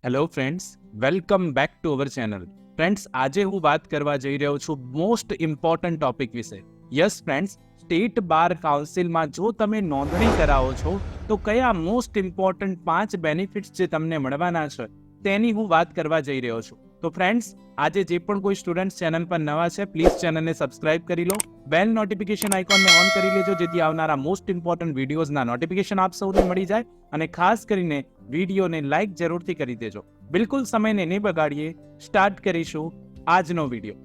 Hello friends, welcome back to our channel. Friends, આજે હું વાત કરવા જઈ રહ્યો છું મોસ્ટ ઇમ્પોર્ટન્ટ ટોપિક વિશે. યસ ફ્રેન્ડ્સ, સ્ટેટ બાર કાઉન્સિલમાં જો તમે નોંધણી કરાવો છો તો કયા મોસ્ટ ઇમ્પોર્ટન્ટ 5 બેનિફિટ્સ જે તમને મળવાના છે તેની હું વાત કરવા જઈ રહ્યો છું. તો ફ્રેન્ડ્સ, આજે જે પણ કોઈ સ્ટુડન્ટ ચેનલ પર નવા છે, પ્લીઝ ચેનલને સબસ્ક્રાઇબ કરી લો, બેલ નોટિફિકેશન આઇકોનને ઓન કરી લેજો, જેથી આવનારા મોસ્ટ ઇમ્પોર્ટન્ટ વિડીયોઝના નોટિફિકેશન આપ સૌને મળી જાય. અને ખાસ કરીને વિડીયોને લાઇક જરૂરથી કરી દેજો. બિલકુલ સમયને નહીં બગાડીએ, સ્ટાર્ટ કરીશું આજનો વિડીયો.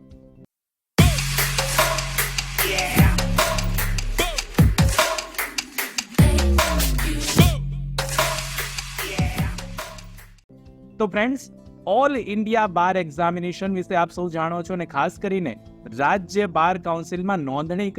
તો ફ્રેન્ડ્સ, ઓલ ઇન્ડિયા બાર એક્ઝામિનેશન વિશે આપ સૌ જાણો છો, અને ખાસ કરીને રાજ્ય બાર કાઉન્સિલમાં નોંધણી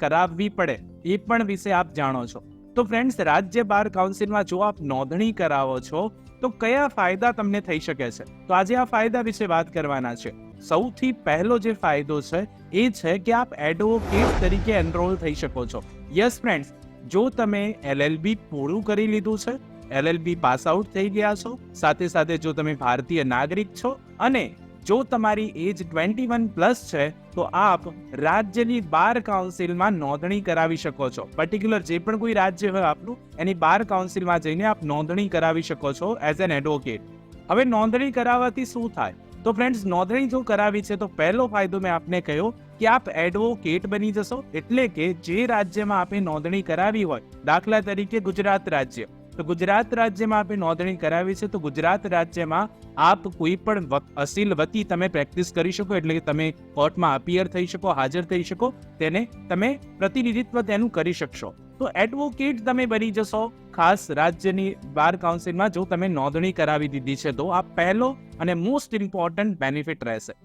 કરાવવી પડે એ પણ વિશે આપ જાણો છો. તો ફ્રેન્ડ્સ, રાજ્ય બાર કાઉન્સિલમાં જો આપ નોંધણી કરાવો છો તો કયા ફાયદા તમને થઈ શકે છે, તો આજે આ ફાયદા વિશે વાત કરવાના છે. સૌથી પહેલો જે ફાયદો છે એ છે કે આપ એડવોકેટ તરીકે એનરોલ થઈ શકો છો. યસ ફ્રેન્ડ્સ, જો તમે LLB પૂરું કરી લીધું છે, LLB પાસ આઉટ થઈ ગયા છો, સાથે સાથે જો તમે ભારતીય નાગરિક છો અને જો તમારી એજ 21+ છે, તો આપ રાજ્યની બાર કાઉન્સિલમાં નોંધણી કરાવી શકો છો. પર્ટિક્યુલર જે પણ કોઈ રાજ્ય હોય આપનું, એની બાર કાઉન્સિલમાં જઈને આપ નોંધણી કરાવી શકો છો એઝ એન એડવોકેટ. હવે નોંધણી કરાવવાથી શું થાય? તો ફ્રેન્ડ્સ, નોંધણી જો કરાવી છે તો પહેલો ફાયદો મેં આપને કહ્યો કે આપ એડવોકેટ બની જશો. એટલે કે જે રાજ્યમાં આપે નોંધણી કરાવી હોય, દાખલા તરીકે ગુજરાત રાજ્ય, તો ગુજરાત રાજ્યમાં આપે નોંધણી કરાવી છે તો ગુજરાત રાજ્યમાં આપ કોઈ પણ અસીલ વતી તમે પ્રેક્ટિસ કરી શકો, એટલે કે તમે કોર્ટમાં અપિયર થઈ શકો, હાજર થઈ શકો, તેને તમે પ્રતિનિધિત્વ તેનું કરી શકશો. તો એડવોકેટ તમે બની જશો ખાસ રાજ્યની બાર કાઉન્સિલમાં જો તમે નોંધણી કરાવી દીધી છે, તો આ પહેલો અને મોસ્ટ ઇમ્પોર્ટન્ટ બેનિફિટ રહેશે.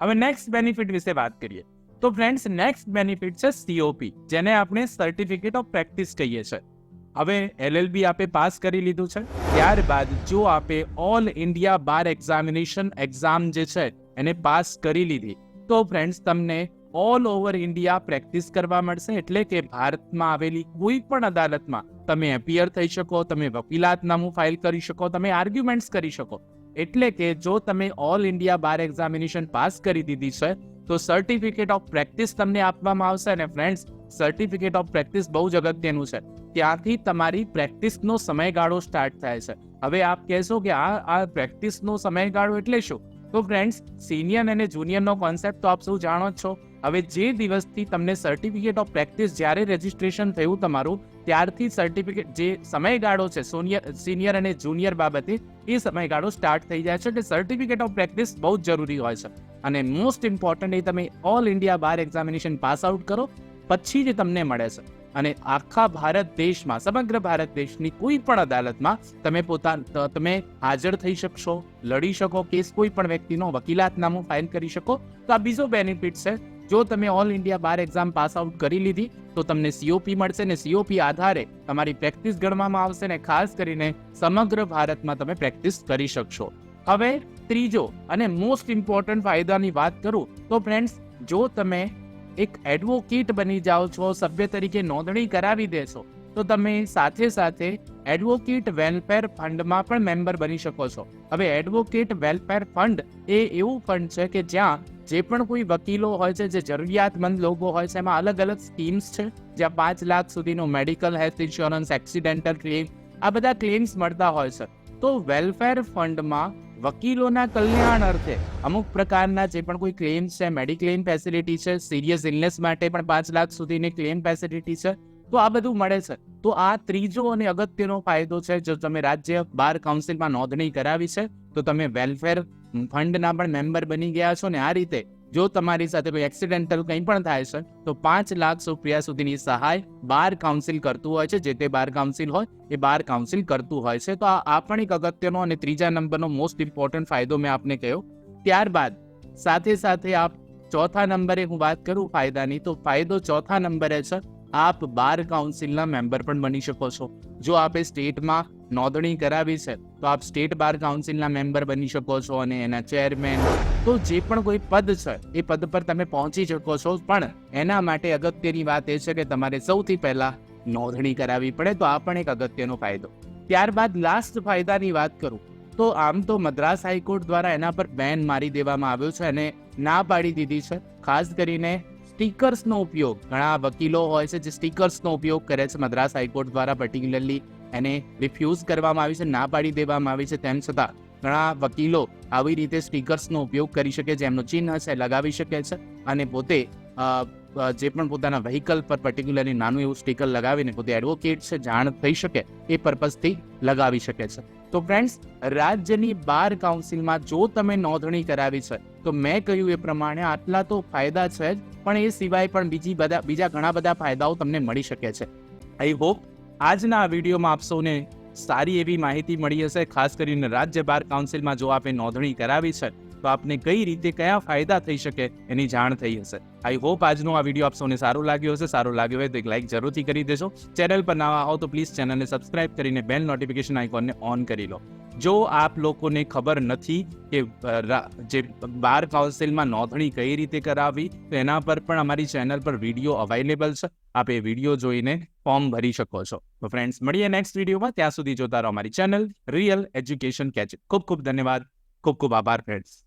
હવે નેક્સ્ટ બેનિફિટ વિશે વાત કરીએ. તો ફ્રેન્ડ્સ, નેક્સ્ટ બેનિફિટ છે COP, જેને આપણે સર્ટિફિકેટ ઓફ પ્રેક્ટિસ કહીએ છીએ. હવે LLB આપે પાસ કરી લીધું છે, ત્યારબાદ જો આપે ઓલ ઇન્ડિયા બાર એક્ઝામ જે છે એને પાસ કરી લીધી, તો ફ્રેન્ડ્સ તમને ઓલ ઓવર ઇન્ડિયા પ્રેક્ટિસ કરવા મળશે. એટલે કે ભારતમાં આવેલી કોઈ પણ અદાલતમાં તમે અપિયર થઈ શકો, તમે વકીલાતનામું ફાઇલ કરી શકો, તમે આર્ગ્યુમેન્ટ્સ કરી શકો. એટલે કે જો તમે ઓલ ઇન્ડિયા બાર એક્ઝામિનેશન પાસ કરી દીધી છે તો સર્ટિફિકેટ ઓફ પ્રેક્ટિસ તમને આપવામાં આવશે. અને ફ્રેન્ડ્સ, સર્ટિફિકેટ ઓફ પ્રેક્ટિસ બહુ જ અગત્યનું છે. ત્યાંથી તમારી પ્રેક્ટિસનો સમયગાળો સ્ટાર્ટ થાય છે. હવે આપ કહેશો કે આ પ્રેક્ટિસનો સમયગાળો એટલે શું? તો ફ્રેન્ડ્સ, સિનિયર અને જુનિયરનો કોન્સેપ્ટ તો આપ સૌ જાણો જ છો. હવે જે દિવસથી તમને સર્ટિફિકેટ ઓફ પ્રેક્ટિસ જ્યારે રજીસ્ટ્રેશન થયું તમારું, ત્યારથી સર્ટિફિકેટ જે સમયગાળો છે સિનિયર અને જુનિયર બાબતે, એ સમયગાળો સ્ટાર્ટ થઈ જાય છે. એટલે સર્ટિફિકેટ ઓફ પ્રેક્ટિસ બહુ જ જરૂરી હોય છે. અને મોસ્ટ ઇમ્પોર્ટન્ટ એ તમે ઓલ ઇન્ડિયા બાર એક્ઝામિનેશન પાસ આઉટ કરો પછી જ તમને મળે છે. અને આખા ભારત દેશમાં, સમગ્ર ભારત દેશની કોઈ પણ અદાલતમાં તમે હાજર થઈ શકશો, લડી શકો કેસ, કોઈ પણ વ્યક્તિનો વકીલાતનામું ફાઇલ કરી શકો. તો આ બીજો બેનિફિટ છે. જો તમે ઓલ ઇન્ડિયા બાર એક્ઝામ પાસ આઉટ કરી લીધી તો તમને COP મળશે, ને COP આધારે તમારી પ્રેક્ટિસ ગણવામાં આવશે, ને ખાસ કરીને સમગ્ર ભારતમાં તમે પ્રેક્ટિસ કરી શકશો. હવે ત્રીજો અને મોસ્ટ ઇમ્પોર્ટન્ટ ફાયદાની વાત કરું તો ફ્રેન્ડ્સ, જો તમે એક એડવોકેટ બની જાઓ છો, સભ્ય તરીકે નોંધણી કરાવી દેશો, તો તમે સાથે સાથે એડવોકેટ વેલફેર ફંડમાં પણ મેમ્બર બની શકો છો. હવે એડવોકેટ વેલફેર ફંડ એ એવું ફંડ છે કે જ્યાં જે પણ કોઈ વકીલો હોય છે, જે જરૂરિયાતમંદ લોકો હોય છે, એમાં અલગ અલગ સ્કીમ્સ છે, જ્યાં 5 લાખ સુધીનો medical health insurance, accidental claim, આ બધા ક્લેમ્સ મળતા હોય છે. તો વેલફેર ફંડમાં વકીલોના કલ્યાણ અર્થે અમુક પ્રકારના જે પણ કોઈ ક્લેમ્સ છે, મેડિક્લેમ ફેસિલિટી છે, સિરિયસ ઇલનેસ માટે પણ 5 લાખ સુધીની ક્લેમ ફેસિલિટી છે, તો આ બધું મળે છે. તો આ ત્રીજો અને અગત્યનો ફાયદો છે. જો તમે રાજ્ય બાર કાઉન્સિલમાં નોંધણી કરાવી છે તો તમે વેલફેર ફંડના પણ મેમ્બર બની ગયા છો, ને આ રીતે જો તમારી સાથે કોઈ એક્સિડેન્ટલ કંઈ પણ થાય છે તો 5 લાખ રૂપિયા સુધીની સહાય બાર કાઉન્સિલ કરતું હોય છે. જે તે બાર કાઉન્સિલ હોય એ બાર કાઉન્સિલ કરતું હોય છે. તો આ પણ એક અગત્યનો અને ત્રીજા નંબરનો મોસ્ટ ઇમ્પોર્ટન્ટ ફાયદો મેં આપને કહ્યો. ત્યારબાદ સાથે સાથે આપ ચોથા નંબરે હું વાત કરું ફાયદાની, તો ફાયદો ચોથા નંબરે છે, આપ બાર કાઉન્સિલના મેમ્બર પણ બની શકો છો. જો આપે સ્ટેટમાં નોંધણી કરાવી છે તો આપ સ્ટેટ બાર કાઉન્સિલના મેમ્બર બની શકો છો, અને એના ચેરમેન, તો જે પણ કોઈ પદ છે એ પદ પર તમે પહોંચી શકો છો. પણ એના માટે અગત્યની વાત એ છે કે તમારે સૌથી પહેલા નોંધણી કરાવવી પડે. તો આ પણ એક અગત્યનો ફાયદો. ત્યારબાદ લાસ્ટ ફાયદાની વાત કરું તો આમ તો મદ્રાસ હાઈકોર્ટ દ્વારા એના પર બેન મારી દેવામાં આવ્યો છે અને ના પાડી દીધી છે. ખાસ કરીને સ્ટીકર્સનો ઉપયોગ, ઘણા વકીલો હોય છે જે સ્ટીકર્સનો ઉપયોગ કરે છે. મદ્રાસ હાઈકોર્ટ દ્વારા પર્ટિક્યુલરલી એને રિફ્યુઝ કરવામાં આવી છે, ના પાડી દેવામાં આવી છે. તેમ છતાં ઘણા વકીલો આવી રીતે સ્ટીકર્સનો ઉપયોગ કરી શકે છે, એમનું ચિહ્ન છે લગાવી શકે છે અને પોતે જે પણ પોતાના વ્હીકલ પર પર્ટિક્યુલરલી નાનું એવું સ્ટીકર લગાવીને પોતે એડવોકેટ છે જાણ થઈ શકે એ પર્પઝથી લગાવી શકે છે. તો ફ્રેન્ડ્સ, રાજ્યની બાર કાઉન્સિલમાં જો તમે નોંધણી કરાવી છે તો મેં કહ્યું એ પ્રમાણે આટલા તો ફાયદા છે જ, પણ એ સિવાય પણ બીજા ઘણા બધા ફાયદાઓ તમને મળી શકે છે. આઈ હોપ આજના આ વિડીયોમાં આપ સૌને સારી એવી માહિતી મળી હશે. ખાસ કરીને રાજ્ય બાર કાઉન્સિલમાં જો આપે નોંધણી કરાવી છે તો આપને કઈ રીતે કયા ફાયદા થઈ શકે એની જાણ થઈ હશે. આઈ હોપ આજનો આ વિડીયો આપ સૌને સારો લાગ્યો હશે. સારો લાગ્યો હોય તો એક લાઈક જરૂરથી કરી દેજો. ચેનલ પર નવા હો તો પ્લીઝ ચેનલને સબસ્ક્રાઇબ કરીને બેલ નોટિફિકેશન આઇકોનને ઓન કરી લો. જો આપ લોકોને ખબર નથી કે જે બાર કાઉન્સિલમાં નોંધણી કઈ રીતે કરાવવી, તો એના પર પણ અમારી ચેનલ પર વિડીયો અવેલેબલ છે. આપ એ વિડીયો જોઈને ફોર્મ ભરી શકો છો. તો ફ્રેન્ડ્સ, મળીએ નેક્સ્ટ વિડીયોમાં. ત્યાં સુધી જોતા રહો અમારી ચેનલ રિયલ એજ્યુકેશન કેચ. ખૂબ ખૂબ ધન્યવાદ. ખૂબ ખૂબ આભાર ફ્રેન્ડ્સ.